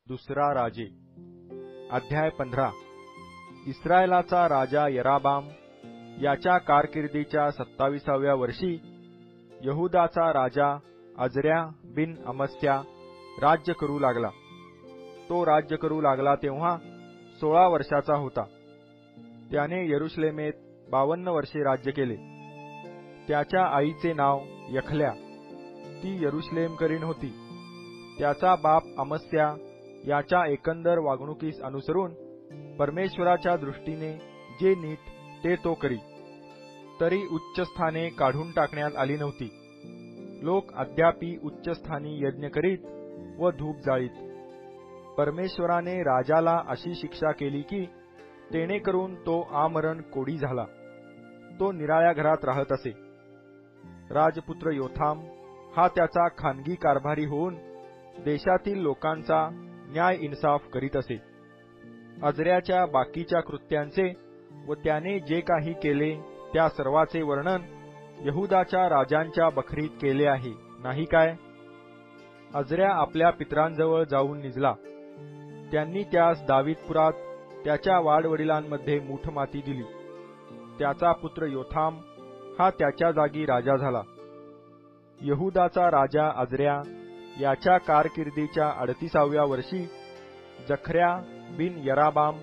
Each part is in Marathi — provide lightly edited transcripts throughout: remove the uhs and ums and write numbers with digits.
दुसरा राजे अध्याय 15 इस्रायलाचा राजा यराबाम याच्या कारकिर्दीच्या 27व्या वर्षी यहुदाचा राजा अजर्या बिन अमस्या राज्य करू लागला। तो राज्य करू लागला तेव्हा 16 वर्षाचा होता। त्याने यरुशलेमेत 52 वर्षे राज्य केले। त्याच्या आईचे नाव यखल्या, ती यरुशलेमकरीण होती। त्याचा बाप अमस्या याच्या एकंदर वागणुकीस अनुसरून परमेश्वराच्या दृष्टीने जे नीट ते तो करी, तरी उच्चस्थाने काढून टाकण्यात आली नव्हती। लोक अद्यापि उच्चस्थानी यज्ञ करीत व धूप जाळीत। परमेश्वराने राजाला अशी शिक्षा केली की तेणेकरून तो आमरण कोडी झाला। तो निराळ्या घरात राहत असे। राजपुत्र योथाम हा त्याचा खानगी कारभारी होऊन देशातील लोकांचा न्याय इन्साफ करीत असे। अजर्याच्या बाकीच्या कृत्यांचे व त्याने जे काही केले त्या सर्वाचे वर्णन यहुदाच्या राजांच्या बखरीत केले आहे, नाही काय? अजर्या आपल्या पितरांजवळ जाऊन निजला। त्यांनी त्यास दावीदपुरात त्याच्या वाडवडिलांमध्ये मूठ माती दिली। त्याचा पुत्र योथाम हा त्याच्या जागी राजा झाला। यहुदाचा राजा अजर्या याच्या कारकिर्दीच्या 38व्या वर्षी जखर्या बिन यराबाम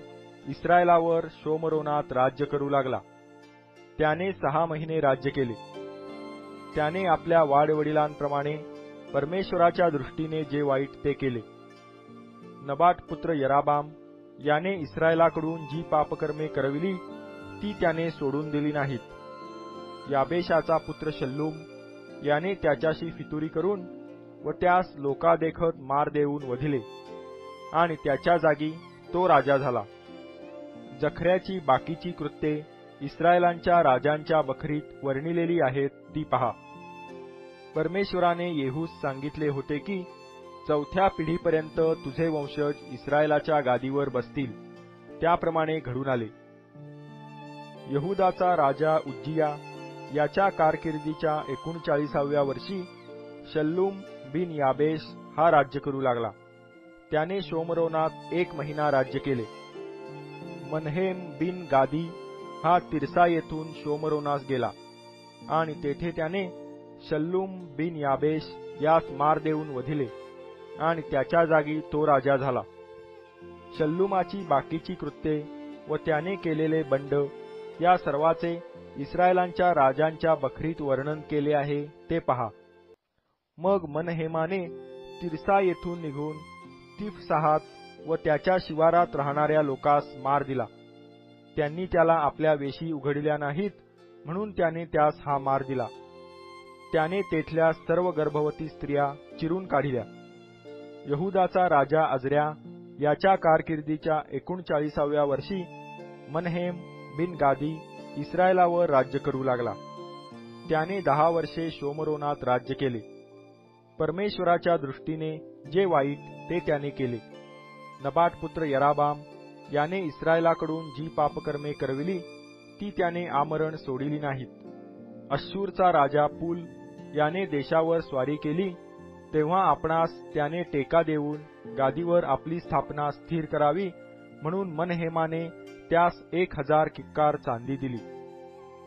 इस्रायलावर शोमरोनात राज्य करू लागला। त्याने 6 महिने राज्य केले। त्याने आपल्या वाडवडिलांप्रमाणे परमेश्वराच्या दृष्टीने जे वाईट ते केले। नबाट पुत्र यराबाम याने इस्रायलाकडून जी पापकर्मे करविली ती त्याने सोडून दिली नाहीत। याबेशाचा पुत्र शल्लूम याने त्याच्याशी फितुरी करून व त्यास लोकादेखत मार देऊन वधिले आणि त्याच्या जागी तो राजा झाला। जखर्याची बाकीची कृत्ये इस्रायलांच्या राजांच्या बखरीत वर्णिलेली आहेत ती पहा। परमेश्वराने येहूस सांगितले होते की 4थ्या पिढीपर्यंत तुझे वंशज इस्रायलाच्या गादीवर बसतील, त्याप्रमाणे घडून आले। यहुदाचा राजा उज्जिया याच्या कारकिर्दीच्या 39व्या वर्षी शल्लूम बिन याबेश हा राज्य करू लागला। त्याने शोमरोनात 1 महिना राज्य केले। मनहेम बिन गादी हा तिर्सा येथून शोमरोनास गेला आणि तेथे त्याने शल्लूम बिन याबेश यास मार देऊन वधिले आणि त्याच्या जागी तो राजा झाला। शल्लूमाची बाकीची कृत्ये व त्याने केलेले बंड या सर्वाचे इस्रायलांच्या राजांच्या बखरीत वर्णन केले आहे ते पहा। मग मनहेमाने तिर्सा येथून निघून तिफसाहात व त्याच्या शिवारात राहणाऱ्या लोकास मार दिला। त्यांनी त्याला आपल्या वेशी उघडल्या नाहीत म्हणून त्याने त्यास हा मार दिला। त्याने तेथल्या सर्व गर्भवती स्त्रिया चिरून काढिल्या। यहुदाचा राजा अजर्या याच्या कारकिर्दीच्या 39व्या वर्षी मनहेम बिन गादी इस्रायलावर राज्य करू लागला। त्याने 10 वर्षे शोमरोनात राज्य केले। परमेश्वराच्या दृष्टीने जे वाईट ते त्याने केले। नबाट पुत्र यराबाम याने इस्रायलाकडून जी पापकर्मे करविली ती त्याने आमरण सोडिली नाहीत। अश्शूरचा राजा पूल याने देशावर स्वारी केली तेव्हा आपणास त्याने टेका देऊन गादीवर आपली स्थापना स्थिर करावी म्हणून मनहेमाने त्यास 1000 किक्कार चांदी दिली।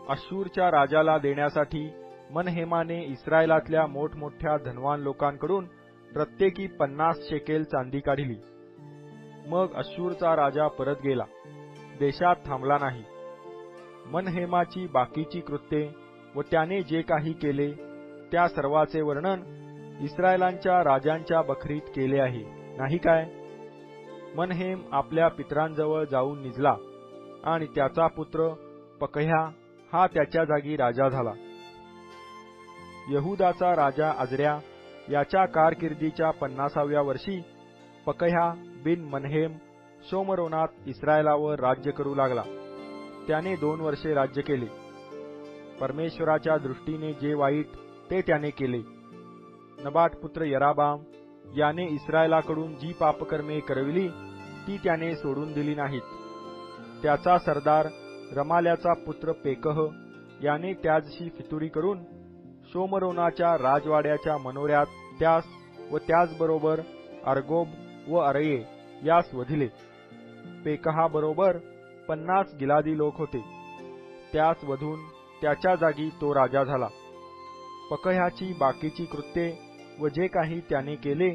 अश्शूरच्या राजाला देण्यासाठी मनहेमाने इस्रायलातल्या मोठमोठ्या धनवान लोकांकडून प्रत्येकी 50 शेकेल चांदी काढली। मग अश्शूरचा राजा परत गेला, देशात थांबला नाही। मनहेमाची बाकीची कृत्ये व त्याने जे काही केले त्या सर्वाचे वर्णन इस्रायलांच्या राजांच्या बखरीत केले आहे, नाही काय? मनहेम आपल्या पितरांजवळ जाऊन निजला आणि त्याचा पुत्र पकह्या हा त्याच्या जागी राजा झाला। यहुदाचा राजा अजर्या याच्या कारकिर्दीच्या 50व्या वर्षी पकह्या बिन मनहेम शोमरोनात इस्रायलावर राज्य करू लागला। त्याने 2 वर्षे राज्य केले। परमेश्वराच्या दृष्टीने जे वाईट ते त्याने केले। नबाट पुत्र यराबाम याने इस्रायलाकडून जी पापकर्मे करविली ती त्याने सोडून दिली नाहीत। त्याचा सरदार रमाल्याचा पुत्र पेकह याने त्याचशी फितुरी करून शोमरोनाच्या राजवाड्याच्या मनोऱ्यात त्यास व त्याचबरोबर अर्गोब व अरये यास वधिले. पेकहाबरोबर 50 गिलादी लोक होते. त्यास वधून त्याच्या जागी तो राजा झाला. पकह्याची बाकीची कृत्ये व जे काही त्याने केले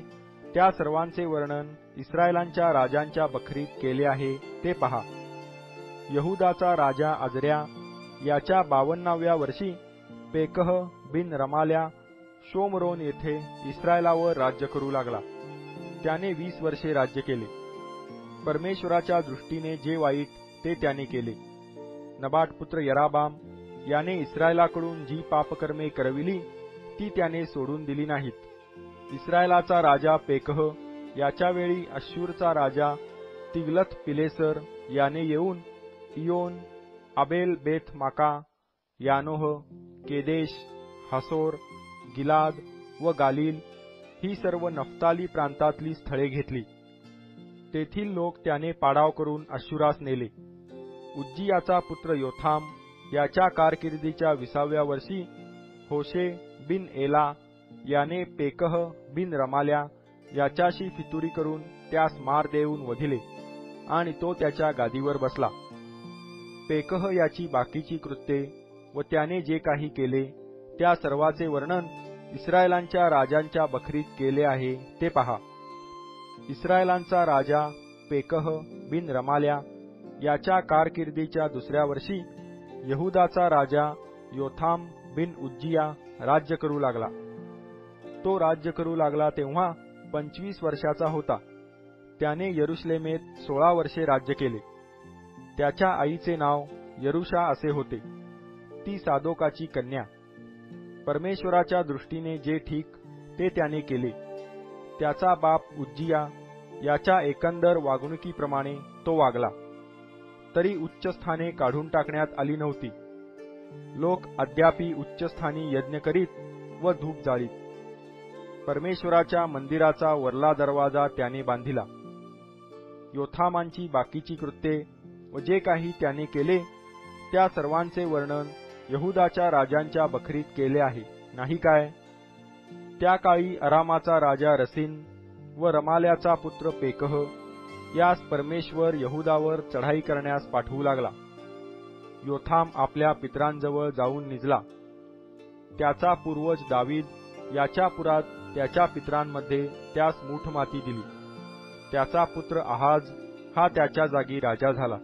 त्या सर्वांचे वर्णन इस्रायलांच्या राजांच्या बखरीत केले आहे ते पहा. यहुदाचा राजा अजर्या याच्या 52व्या वर्षी पेकह बिन रमाल्या शोमरोन येथे इस्रायलावर राज्य करू लागला. त्याने 20 वर्षे राज्य केले. परमेश्वराच्या दृष्टीने जे वाईट ते त्याने केले. नबाट पुत्र यराबाम याने इस्रायलाकडून जी पापकर्मे करविली ती त्याने सोडून दिली नाहीत. इस्रायलाचा राजा पेकह याच्या वेळी अश्शूरचा राजा तिग्लथ पिलेसर याने येऊन इयोन, आबेल बेथ माका, यानोह, केदेश, हासोर, गिलाद व गालील ही सर्व नफ्ताली प्रांतातली स्थळे घेतली. तेथील लोक त्याने पाडाव करून अश्शूरास नेले. उज्जियाचा पुत्र योथाम याच्या कारकिर्दीच्या 20व्या वर्षी होशे बिन एला याने पेकह बिन रमाल्या याच्याशी फितुरी करून त्यास मार देऊन वधिले आणि तो त्याच्या गादीवर बसला. पेकह याची बाकीची कृत्ये व त्याने जे काही केले त्या सर्वाचे वर्णन इस्रायलांच्या राजांच्या बखरीत केले आहे ते पहा. इस्रायलांचा राजा पेकह बिन रमाल्या याच्या कारकिर्दीच्या 2ऱ्या वर्षी यहुदाचा राजा योथाम बिन उज्जिया राज्य करू लागला. तो राज्य करू लागला तेव्हा 25 वर्षाचा होता. त्याने यरुशलेमेत 16 वर्षे राज्य केले. त्याच्या आईचे नाव यरुषा असे होते. ती सादोकाची कन्या. परमेश्वराच्या दृष्टीने जे ठीक ते त्याने केले. त्याचा बाप उज्जिया याच्या एकंदर वागणुकीप्रमाणे तो वागला. तरी उच्चस्थाने काढून टाकण्यात आली नव्हती. लोक अद्यापि उच्चस्थानी यज्ञ करीत व धूप जाळीत. परमेश्वराच्या मंदिराचा वरला दरवाजा त्याने बांधिला. योथामांची बाकीची कृत्ये व जे काही त्याने केले त्या सर्वांचे वर्णन यहुदाच्या राजांच्या बखरीत केले आहे नाही काय. त्या काळी अरामाचा राजा रसीन व रमाल्याचा पुत्र पेकह यास परमेश्वर यहुदावर चढाई करण्यास पाठवू लागला. योथाम आपल्या पितरांजवळ जाऊन निजला. त्याचा पूर्वज दावीद याच्या पुरात त्याच्या पितरांमध्ये त्यास मूठ माती दिली. त्याचा पुत्र आहाज हा त्याच्या जागी राजा झाला.